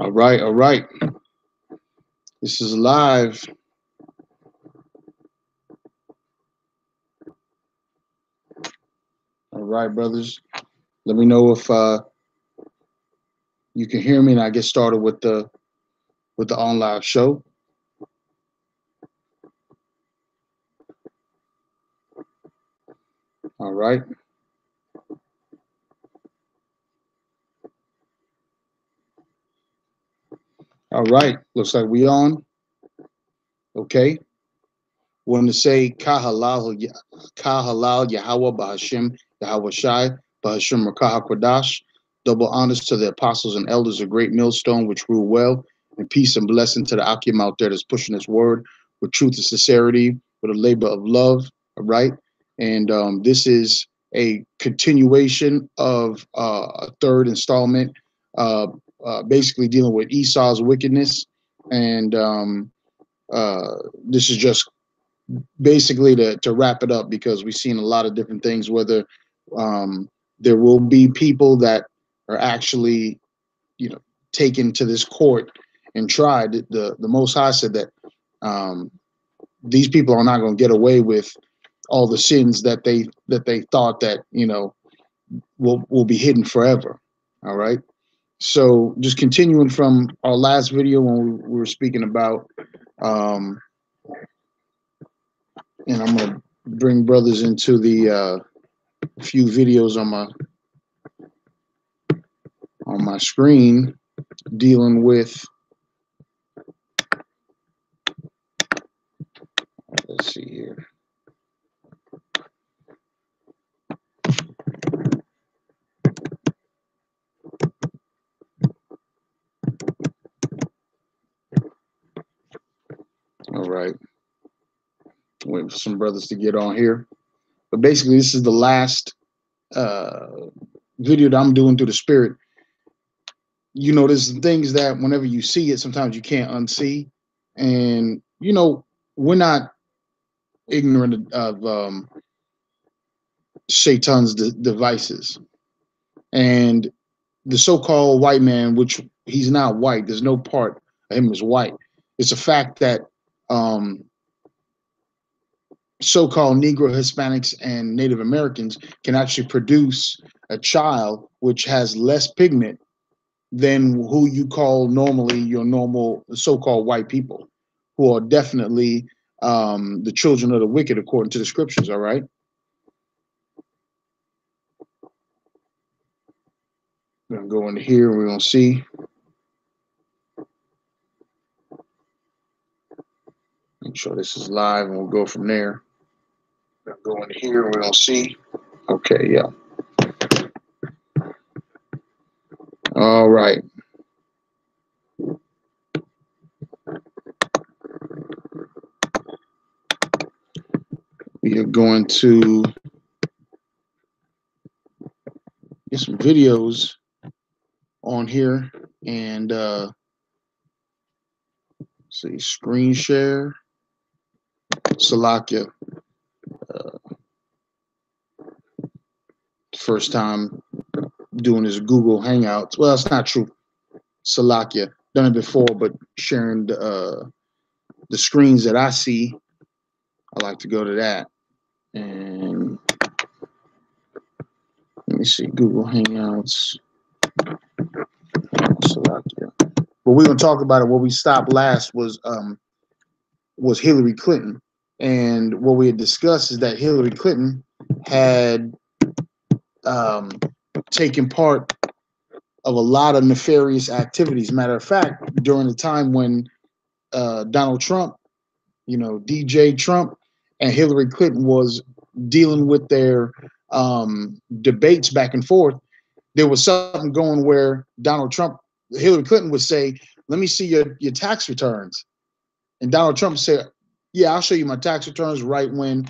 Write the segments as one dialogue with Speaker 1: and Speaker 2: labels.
Speaker 1: All right, all right. This is live. All right, brothers. Let me know if you can hear me, and I get started with the on live show. All right. All right. Looks like we on. Okay. Want to say Kahalal Yahweh Bahashim Yahweh Shai Bahashim Rakah Kodash. Double honors to the apostles and elders, a great millstone which rule well, and peace and blessing to the Akim out there that's pushing his word with truth and sincerity, with a labor of love. All right. And this is a continuation of a third installment, basically dealing with Esau's wickedness. And this is just basically to wrap it up, because we've seen a lot of different things, whether there will be people that are actually, taken to this court and tried. The Most High said that these people are not going to get away with all the sins that they thought that will be hidden forever. All right. So just continuing from our last video when we were speaking about and I'm going to bring brothers into the few videos on my screen dealing with, let's see here. All right. Waiting for some brothers to get on here. But basically, this is the last video that I'm doing through the Spirit. There's things that whenever you see it, sometimes you can't unsee. And, we're not ignorant of Shaitan's devices. And the so-called white man, which he's not white, there's no part of him as white. It's a fact that so-called Negro, Hispanics, and Native Americans can actually produce a child which has less pigment than who you call normally your normal so-called white people, who are definitely the children of the wicked according to the scriptures. All right. We're gonna go into here and we're gonna see. Make sure this is live and we'll go from there. We're gonna go into here and we're gonna see. Okay, yeah. All right. We are going to get some videos on here and see, screen share. Salakia. First time doing this Google Hangouts. Well, it's not true. Salakia. Done it before, but sharing the screens that I see, I like to go to that. And let me see, Google Hangouts. Salakia. But we're gonna talk about it. Where we stopped last was Hillary Clinton. And what we had discussed is that Hillary Clinton had taken part of a lot of nefarious activities. Matter of fact, during the time when Donald Trump, DJ Trump and Hillary Clinton was dealing with their debates back and forth, there was something going where Hillary Clinton would say, "Let me see your tax returns." And Donald Trump said, "Yeah, I'll show you my tax returns right when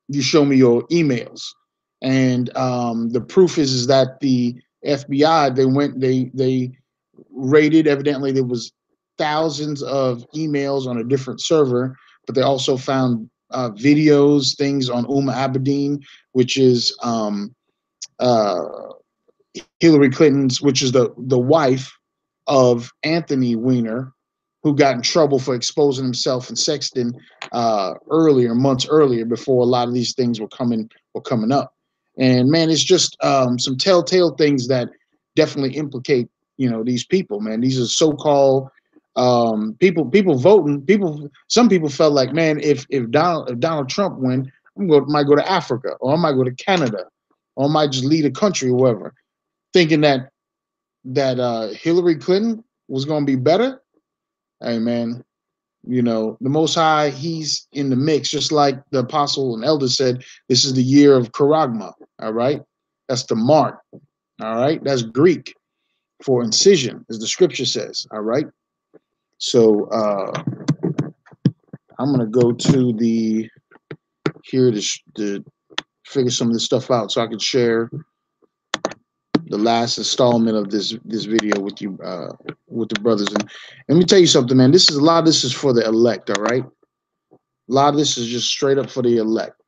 Speaker 1: you show me your emails." And the proof is that the FBI, they raided. Evidently, there was thousands of emails on a different server, but they also found videos, things on Abedin, which is Hillary Clinton's, which is the wife of Anthony Weiner, who got in trouble for exposing himself and sexting earlier, months earlier, before a lot of these things were coming up. And man, it's just some telltale things that definitely implicate, these people. Man, these are so-called people voting. Some people felt like, man, if Donald Trump win, might go to Africa, or I might go to Canada, or I might just lead a country or whatever, thinking that Hillary Clinton was going to be better. Hey, man, the Most High, He's in the mix, just like the apostle and elder said. This is the year of Charagma. All right, that's the mark. All right, that's Greek for incision, as the scripture says. All right, so I'm gonna go to the here to figure some of this stuff out, so I can share the last installment of this video with you, with the brothers. And let me tell you something, man. A lot of this is for the elect. All right, a lot of this is just straight up for the elect.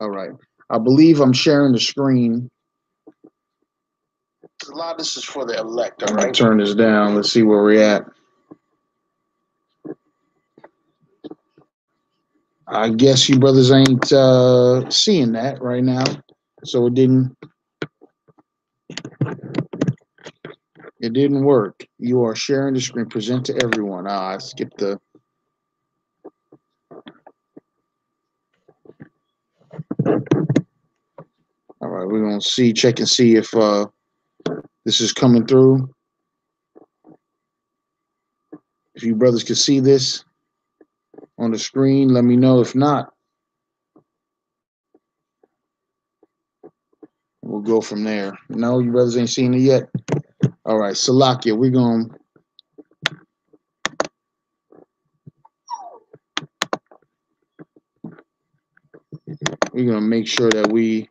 Speaker 1: All right, I believe I'm sharing the screen. A lot of this is for the elect. All right, turn this down. Let's see where we're at. I guess you brothers ain't seeing that right now, so it didn't work. You are sharing the screen. Present to everyone. I skipped the. All right, we're gonna check and see if this is coming through. If you brothers can see this on the screen, let me know. If not, we'll go from there. No, you brothers ain't seen it yet. All right, Salakia, we're gonna make sure that we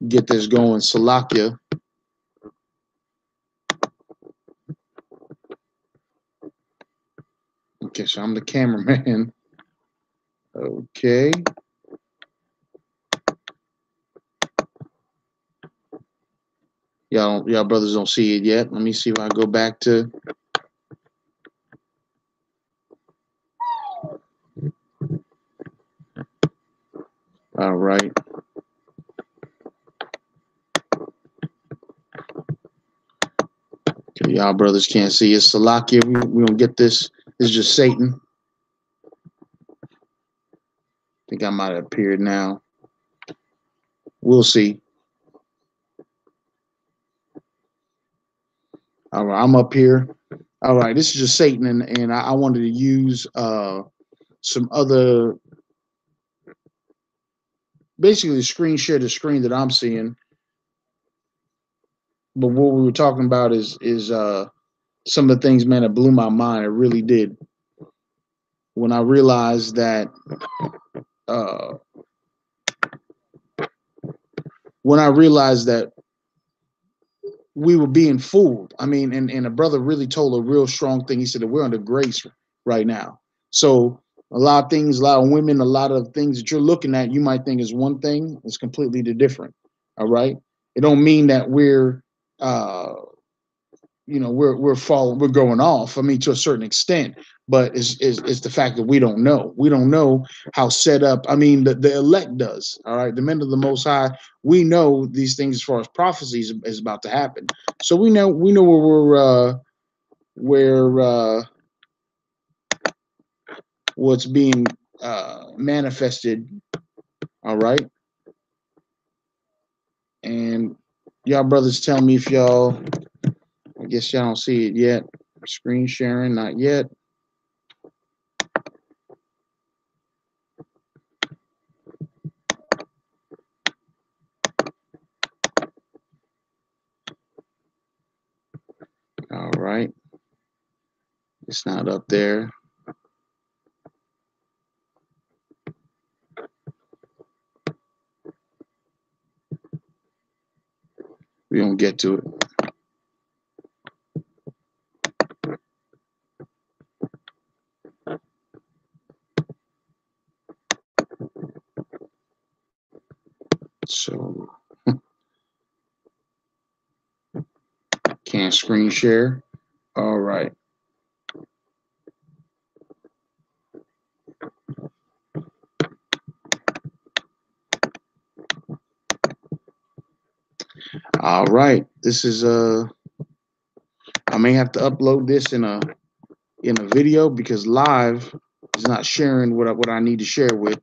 Speaker 1: get this going. Salakia. Okay, so I'm the cameraman. Okay. Y'all brothers don't see it yet. Let me see if I go back to. All right. Okay, y'all brothers can't see it. Salakia, we don't get this. This is just Satan. I think I might have appeared now. We'll see. All right, I'm up here. All right, this is just Satan, and I wanted to use some other, basically share the screen that I'm seeing. But what we were talking about is some of the things, man, that blew my mind. It really did. When I realized that uh, we were being fooled. I mean, and a brother really told a real strong thing. He said that we're under grace right now. So a lot of things, a lot of women, a lot of things that you're looking at, you might think is one thing, it's completely different. All right. It don't mean that we're we're going off. I mean, to a certain extent, but it's the fact that we don't know. We don't know how set up. I mean, the elect does. All right, the men of the Most High. We know these things as far as prophecies is about to happen. So we know where what's being manifested. All right, and y'all brothers, tell me if y'all. I guess y'all don't see it yet. Screen sharing, not yet. All right. It's not up there. We don't get to it. So can't screen share. All right. All right. This is I may have to upload this in a video because live is not sharing what I need to share with,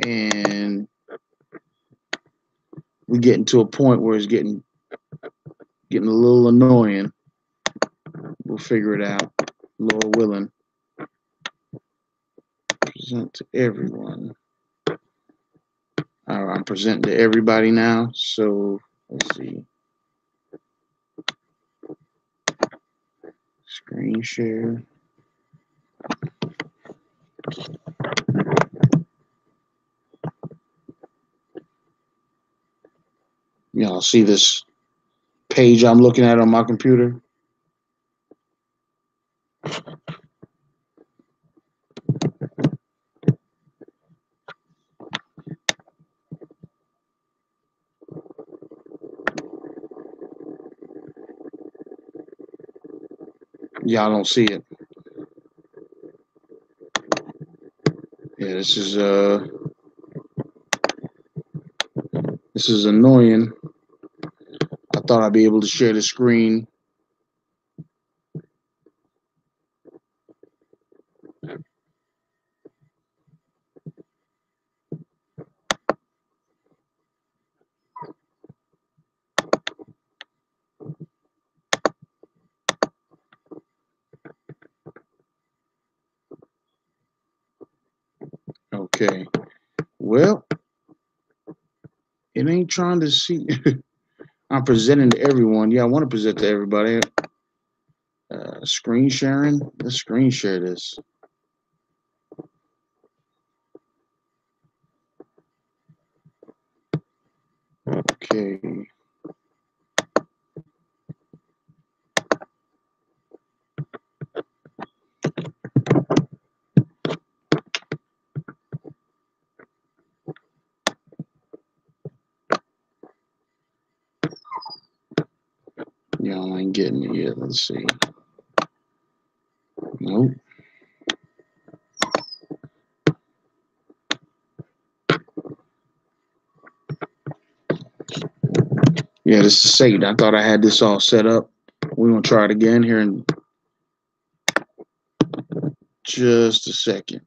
Speaker 1: and we're getting to a point where it's getting a little annoying. We'll figure it out. Lord willing. Present to everyone. All right, I'm presenting to everybody now. So let's see. Screen share. Y'all see this page I'm looking at on my computer? Y'all don't see it. Yeah, this is annoying. I thought I'd be able to share the screen. Okay. Well, it ain't trying to see. I'm presenting to everyone. Yeah, I want to present to everybody. Screen sharing. Let's screen share this. Okay. Y'all ain't getting it yet. Let's see. Nope. Yeah, this is Satan. I thought I had this all set up. We're gonna try it again here in just a second.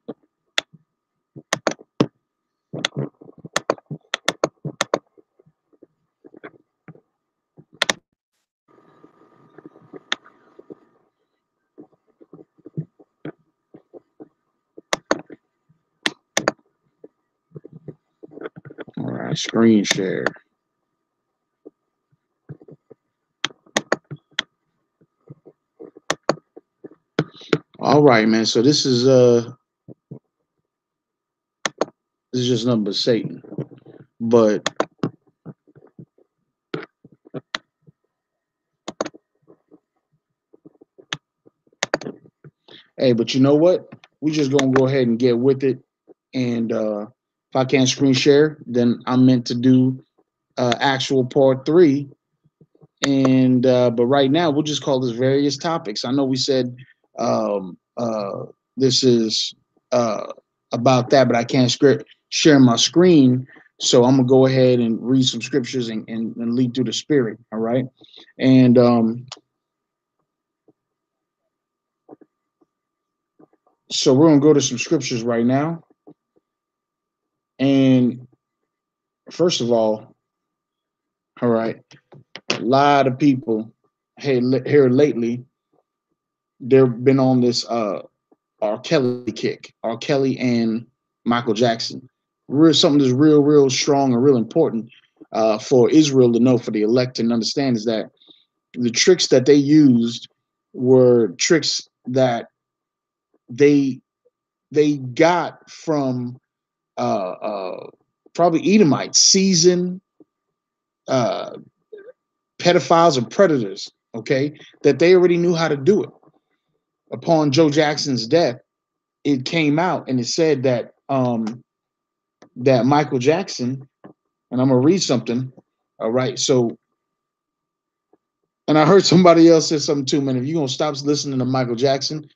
Speaker 1: All right, screen share. All right, man. So this is just nothing but Satan. But hey, but you know what? We just gonna go ahead and get with it. And if I can't screen share, then I'm meant to do actual part 3. And but right now we'll just call this various topics. I know we said um, uh, this is uh, about that, but I can't share my screen. So I'm gonna go ahead and read some scriptures and lead through the spirit. All right. And so we're gonna go to some scriptures right now. And first of all right, a lot of people here lately, they've been on this R. Kelly kick, R. Kelly and Michael Jackson. Something that's real strong and real important for Israel to know, for the elect and understand, is that the tricks that they used were tricks that they they got from probably Edomites, seasoned uh, pedophiles and predators. Okay, that they already knew how to do it. Upon Joe Jackson's death, it came out and it said that Michael Jackson, and I'm gonna read something. All right, so And I heard somebody else say something too, man. If you're gonna stop listening to Michael Jackson,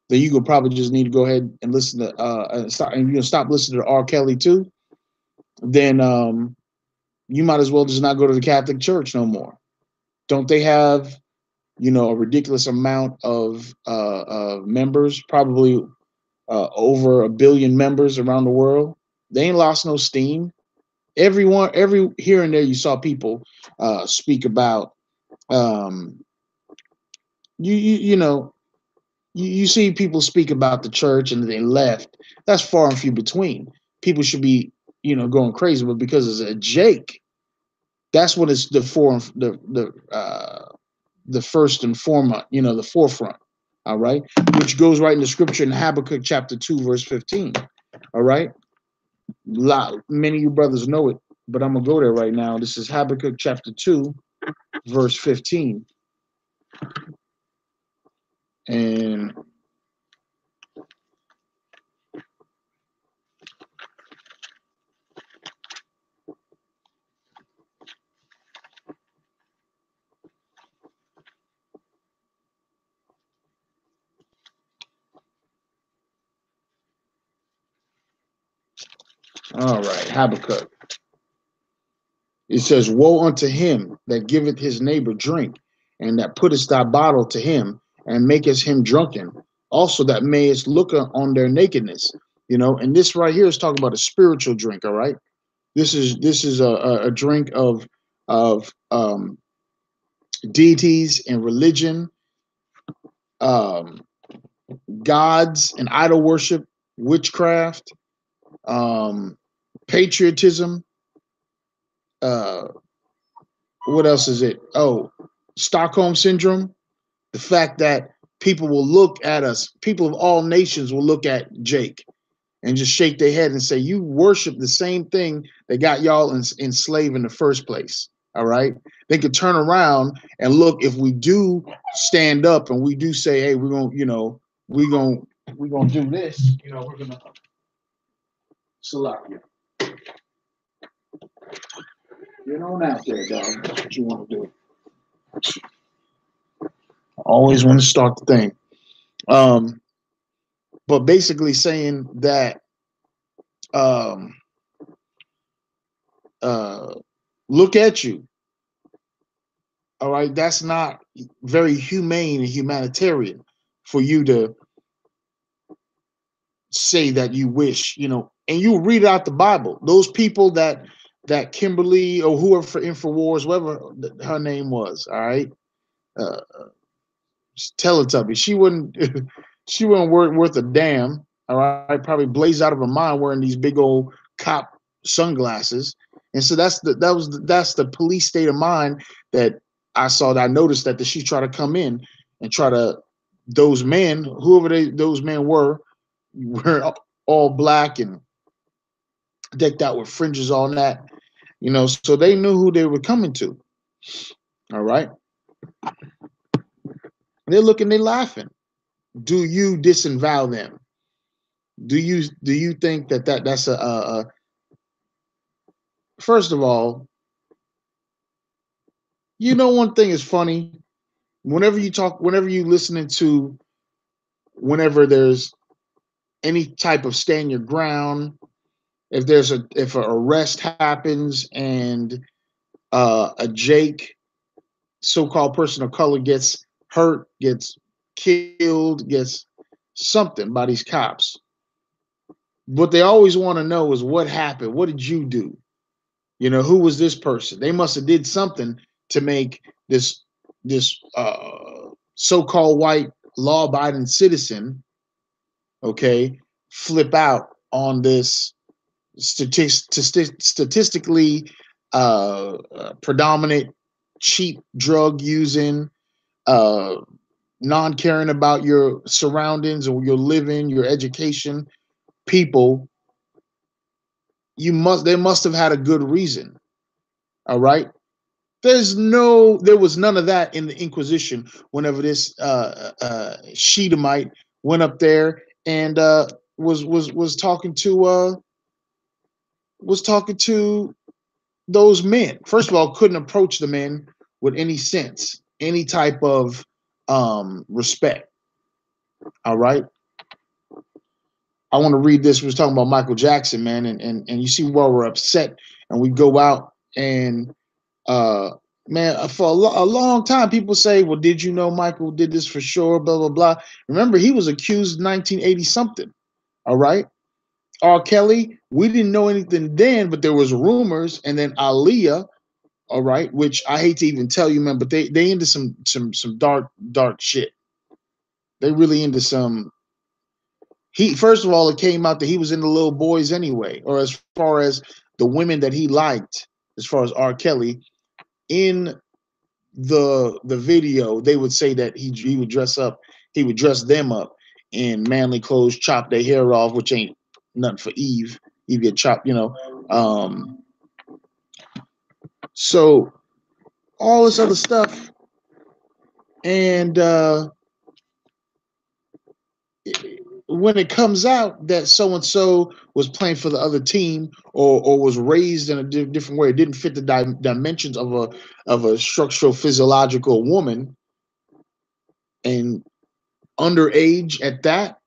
Speaker 1: then you could probably just need to go ahead and listen to and you're gonna stop listening to R. Kelly too, then you might as well just not go to the Catholic Church no more. Don't they have, a ridiculous amount of members, probably over 1 billion members around the world? They ain't lost no steam. Every here and there, you saw people speak about um, you know you see people speak about the church and they left. That's far and few between. People should be going crazy, but because it's a Jake, that's what it's the first and foremost, the forefront. All right, which goes right into scripture in Habakkuk chapter 2, verse 15. All right, many of you brothers know it, but I'm gonna go there right now. This is Habakkuk chapter 2, verse 15, and all right, Habakkuk. It says, "Woe unto him that giveth his neighbor drink, and that puttest thy bottle to him, and makest him drunken. Also, that mayest look on their nakedness." And this right here is talking about a spiritual drink. All right, this is a drink of deities and religion, um, gods and idol worship, witchcraft, um, patriotism. Uh, what else is it? Oh, Stockholm syndrome. The fact that people will look at us, people of all nations will look at Jake and just shake their head and say, "You worship the same thing that got y'all enslaved in the first place." All right. They could turn around and look, if we do stand up and we do say, "Hey, we're gonna, we're gonna do this, we're gonna select you. Get on out there, dog. That's what you want to do." Always want to start the thing. Um, but basically saying that um uh look at you. All right, that's not very humane and humanitarian for you to say that you wish, and you read out the Bible. Those people that Kimberly or whoever for Infowars, whatever her name was, all right, uh, Teletubby, she wouldn't she wasn't worth a damn. All right, probably blazed out of her mind wearing these big old cop sunglasses, and so that's the police state of mind that I saw. That I noticed that she tried to come in and try to those men, whoever those men were all black and decked out with fringes on that, so they knew who they were coming to. All right, they're looking, they're laughing. Do you disavow them? Do you think that's a first of all, one thing is funny. Whenever you listening to, whenever there's any type of stand your ground, if an arrest happens and a Jake, so-called person of color, gets hurt, gets killed, gets something by these cops, what they always want to know is what happened. What did you do? Who was this person? They must have did something to make this so-called white law-abiding citizen, okay, flip out on this statistically predominant cheap drug using, uh, non-caring about your surroundings or your living, your education, people. They must have had a good reason. All right. There was none of that in the Inquisition. Whenever this Shedamite went up there and was talking to those men. First of all, couldn't approach the men with any sense. any type of respect. All right. I want to read this. We was talking about Michael Jackson, man, and you see why we're upset, and we go out and uh man, for a long time people say, well, did you know Michael did this for sure, blah blah blah. Remember, he was accused in 1980 something. All right. R. Kelly, we didn't know anything then, but there was rumors, and then Aaliyah, all right, which I hate to even tell you, man, but they into some dark shit. They really into some. He first of all, it came out that he was into little boys anyway, or as far as the women that he liked, as far as R. Kelly in the video, they would say that he would dress up, he would dress them up in manly clothes, chop their hair off, which ain't nothing for Eve. Eve get chopped, you know. So all this other stuff, and when it comes out that so and so was playing for the other team or was raised in a different way, it didn't fit the dimensions of a structural physiological woman and underage at that.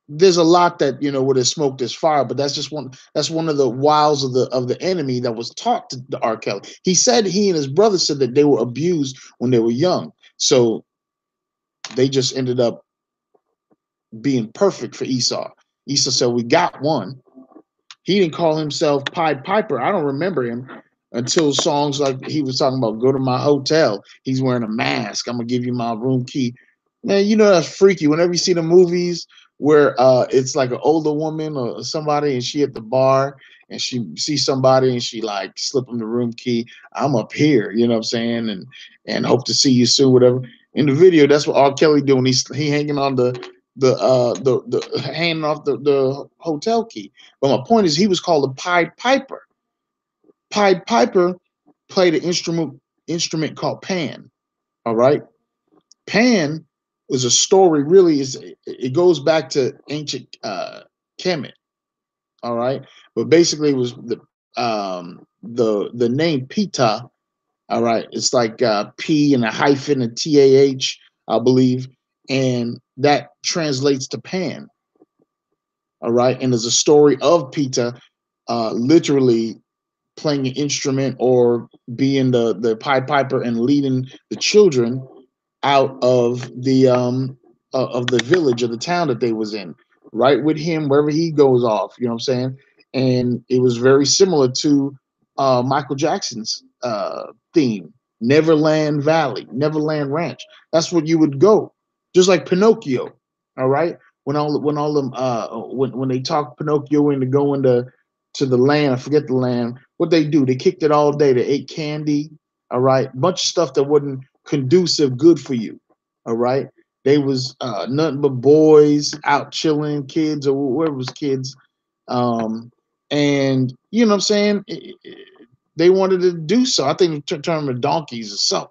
Speaker 1: There's a lot that where there's smoke, there's fire, but that's just one. That's one of the wiles of the enemy that was taught to the R. Kelly. He said he and his brother said that they were abused when they were young, so they just ended up being perfect for Esau. Esau said, "We got one." He didn't call himself Pied Piper. I don't remember him until songs like he was talking about "Go to my hotel." He's wearing a mask. I'm gonna give you my room key. Man, that's freaky. Whenever you see the movies where it's like an older woman or somebody, and she at the bar and she sees somebody and she like slip them the room key. I'm up here, you know what I'm saying, and hope to see you soon. Whatever. In the video, that's what R. Kelly doing. He hanging on the handing off the hotel key. But my point is, he was called a Pied Piper. Pied Piper played an instrument called Pan. All right, Pan is a story. Really, is it goes back to ancient Kemet. All right, but basically, it was the name Pita. All right, it's like P and a hyphen and TAH, I believe, and that translates to Pan. All right, and there's a story of Peter literally playing an instrument or being the Pied Piper and leading the children out of the village or the town that they was in, right with him wherever he goes off. You know what I'm saying? And it was very similar to Michael Jackson's theme, Neverland Valley, Neverland Ranch. That's what you would go, just like Pinocchio. All right, when all them when they talk Pinocchio into going to the land, I forget the land. What they do? They kicked it all day. They ate candy. All right, bunch of stuff that wasn't conducive, good for you. All right, they was nothing but boys out chilling, kids or whoever was kids, and you know what I'm saying. They wanted to do so. I think they turned them to donkeys or something.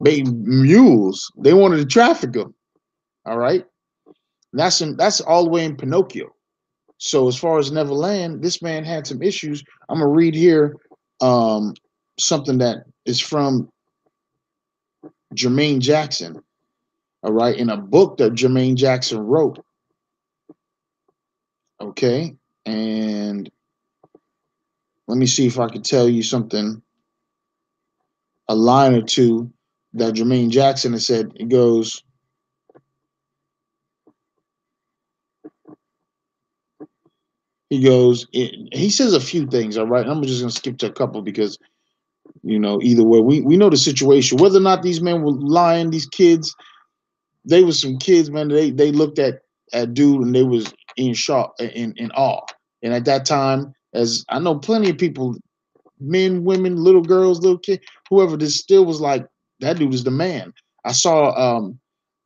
Speaker 1: Maybe mules. They wanted to traffic them. All right, that's all the way in Pinocchio. So as far as Neverland, this man had some issues. I'm gonna read here um, something that is from Jermaine Jackson. All right, in a book that Jermaine Jackson wrote. Okay, and let me see if I can tell you something, a line or two that Jermaine Jackson has said. It goes, he says a few things. All right, I'm just gonna skip to a couple because either way, we know the situation. Whether or not these men were lying, these kids, they was some kids, man. They looked at dude and they was in shock, in awe. And at that time, as I know, plenty of people, men, women, little girls, little kids, whoever, this still was like, that dude is the man. I saw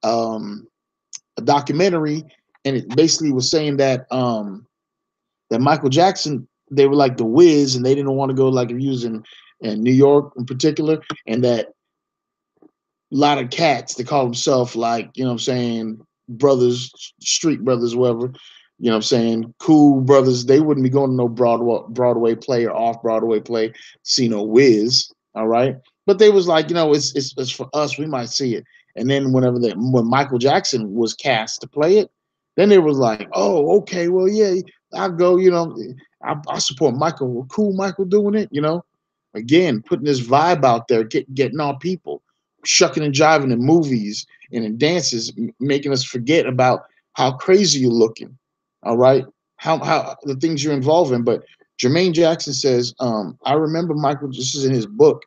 Speaker 1: um, a documentary, and it basically was saying that Michael Jackson, they were like the Wiz, and they didn't want to go like if he was in New York in particular, and that a lot of cats that call themselves like, you know what I'm saying, brothers, street brothers, whatever, you know what I'm saying, cool brothers, they wouldn't be going to no Broadway play or off Broadway play, see no Wiz, all right? But they was like, it's for us. We might see it. And then when Michael Jackson was cast to play it, then it was like, oh, okay, well, yeah, I'll go. I support Michael. Well, cool, Michael doing it. Again, putting this vibe out there, getting our people shucking and jiving in movies and in dances, making us forget about how crazy you're looking. All right, how the things you're involved in. But Jermaine Jackson says, I remember Michael. This is in his book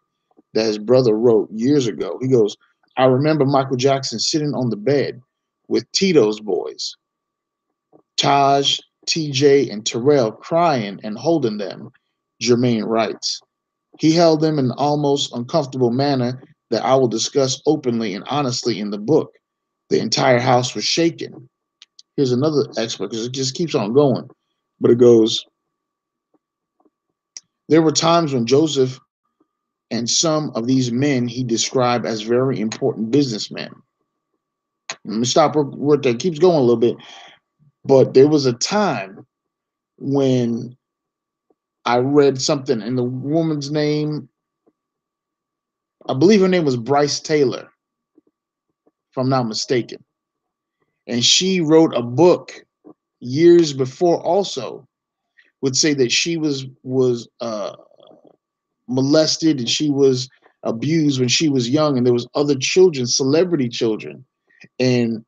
Speaker 1: that his brother wrote years ago. He goes, I remember Michael Jackson sitting on the bed with Tito's boys, Taj, TJ, and Terrell crying and holding them. Jermaine writes. He held them in an almost uncomfortable manner that I will discuss openly and honestly in the book. The entire house was shaken. Here's another expert because it just keeps on going. But it goes, there were times when Joseph and some of these men he described as very important businessmen. Let me stop right there. It keeps going a little bit. But there was a time when I read something, and the woman's name, I believe her name was Bryce Taylor, if I'm not mistaken. And she wrote a book years before also would say that she was molested and she was abused when she was young, and there was other children, celebrity children, and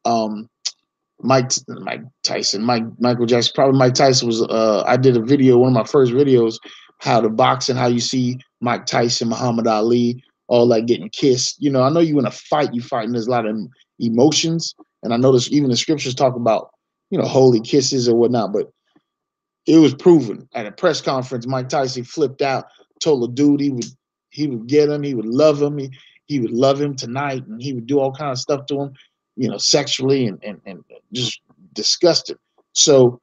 Speaker 1: Michael Jackson, probably Mike Tyson was. I did a video, one of my first videos, how to box and how you see Mike Tyson, Muhammad Ali, all like getting kissed. I know you in a fight, you fighting. There's a lot of emotions, and I notice even the scriptures talk about holy kisses or whatnot. But it was proven at a press conference. Mike Tyson flipped out, told a dude he would get him, he would love him, he would love him tonight, and he would do all kind of stuff to him, sexually and just disgusted. So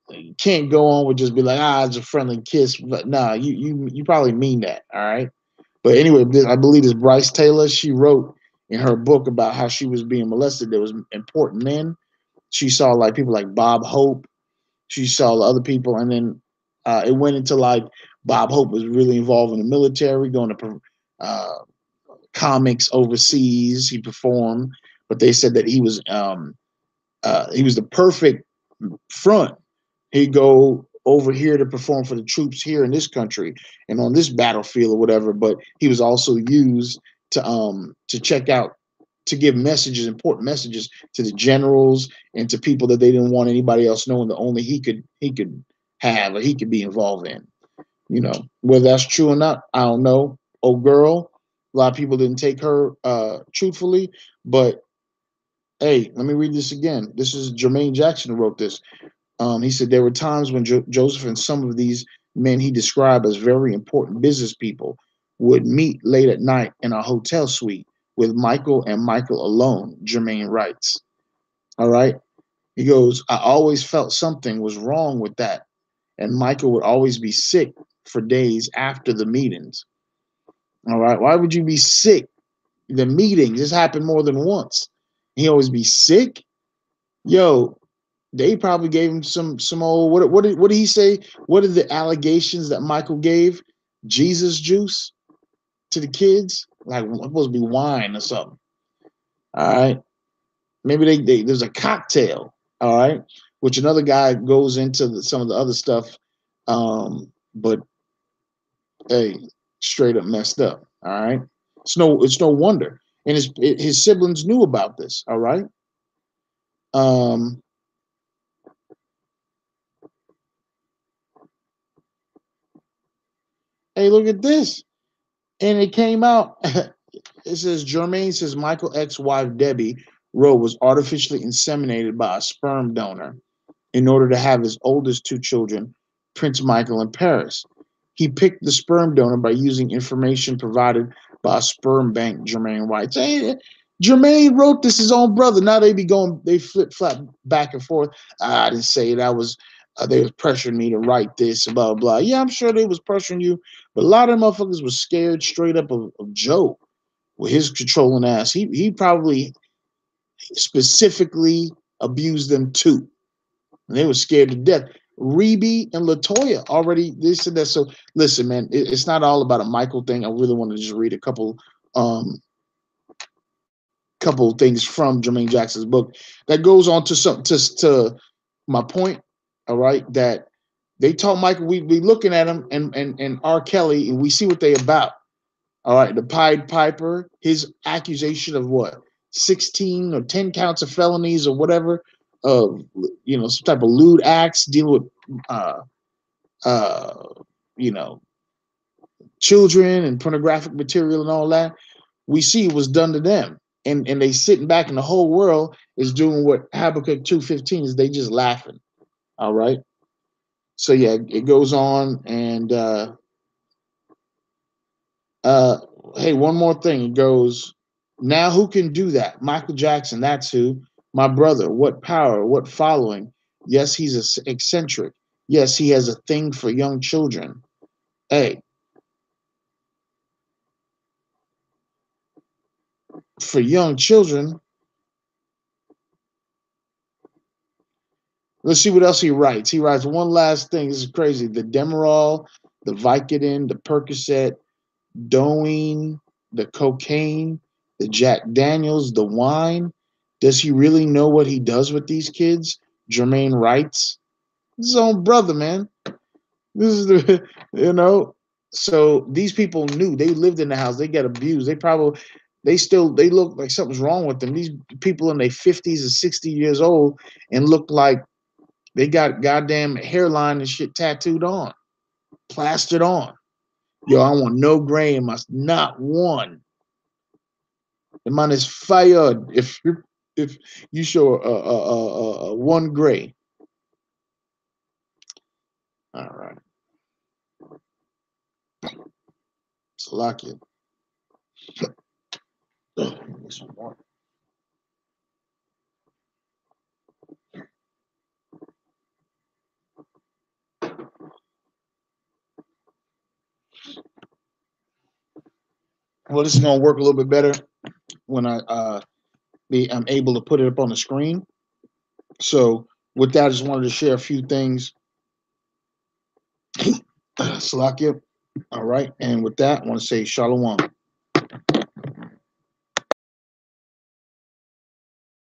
Speaker 1: you can't go on with just be like, it's a friendly kiss. But nah, you probably mean that, all right? But anyway, I believe it's Bryce Taylor. She wrote in her book about how she was being molested. There was important men. She saw like people like Bob Hope. She saw the other people, and then it went into like Bob Hope was really involved in the military, going to uh, comics overseas. He performed, but they said that he was the perfect front. He'd go over here to perform for the troops here in this country and on this battlefield or whatever. But he was also used to check out, to give messages, important messages to the generals and to people that they didn't want anybody else knowing that only he could have or he could be involved in. Whether that's true or not, I don't know. Oh, girl, a lot of people didn't take her truthfully, but hey, let me read this again. This is Jermaine Jackson who wrote this. He said there were times when Joseph and some of these men he described as very important business people would meet late at night in a hotel suite with Michael and Michael alone, Jermaine writes. All right. He goes, I always felt something was wrong with that. And Michael would always be sick for days after the meetings. All right. Why would you be sick? The meetings, this happened more than once. He always be sick. Yo, they probably gave him some old what did he say? What are the allegations that Michael gave? Jesus juice to the kids? Like it's supposed to be wine or something. All right. Maybe there's a cocktail. All right. Which another guy goes into some of the other stuff. But hey, straight up messed up. All right. It's no wonder. And his siblings knew about this. All right. Um, hey, look at this. And it came out. It says Jermaine says Michael ex-wife Debbie Rowe was artificially inseminated by a sperm donor in order to have his oldest two children, Prince Michael and Paris. He picked the sperm donor by using information provided by a sperm bank, Jermaine writes. Hey, Jermaine wrote this his own brother. Now they flip flap back and forth. I didn't say it. They was pressuring me to write this, blah, blah. Yeah, I'm sure they was pressuring you, but a lot of motherfuckers was scared straight up of Joe with his controlling ass. He probably specifically abused them too. And they were scared to death. Reby and Latoya already this and that. So listen, man, it's not all about a Michael thing. I really want to just read a um couple things from Jermaine Jackson's book that goes on to some to my point. All right, that they told Michael we looking at him and R. Kelly and we see what they about. All right, the Pied Piper, his accusation of what 16 or 10 counts of felonies or whatever, of some type of lewd acts dealing with uh uh you know children and pornographic material and all that. We see it was done to them, and they sitting back, and the whole world is doing what Habakkuk 2:15 is. They just laughing. All right. So yeah, it goes on, and uh, hey, one more thing. It goes, now who can do that? Michael Jackson. That's who. My brother. What power? What following? Yes, he's eccentric. Yes, he has a thing for young children. Hey, for young children, let's see what else he writes. He writes one last thing. This is crazy. The Demerol, the Vicodin, the Percocet, Doing, the cocaine, the Jack Daniels, the wine. Does he really know what he does with these kids? Jermaine writes. His own brother, man. This is the, you know. So these people knew. They lived in the house. They got abused. They look like something's wrong with them. These people in their 50s and 60 years old and look like they got goddamn hairline and shit tattooed on, plastered on. Yo, I want no gray in my, not one. The man is fired if you show one gray. All right, Slovakia. Well, this is gonna work a little bit better when I'm able to put it up on the screen. So with that, I just wanted to share a few things. Slovakia. All right, and with that, I want to say shalom.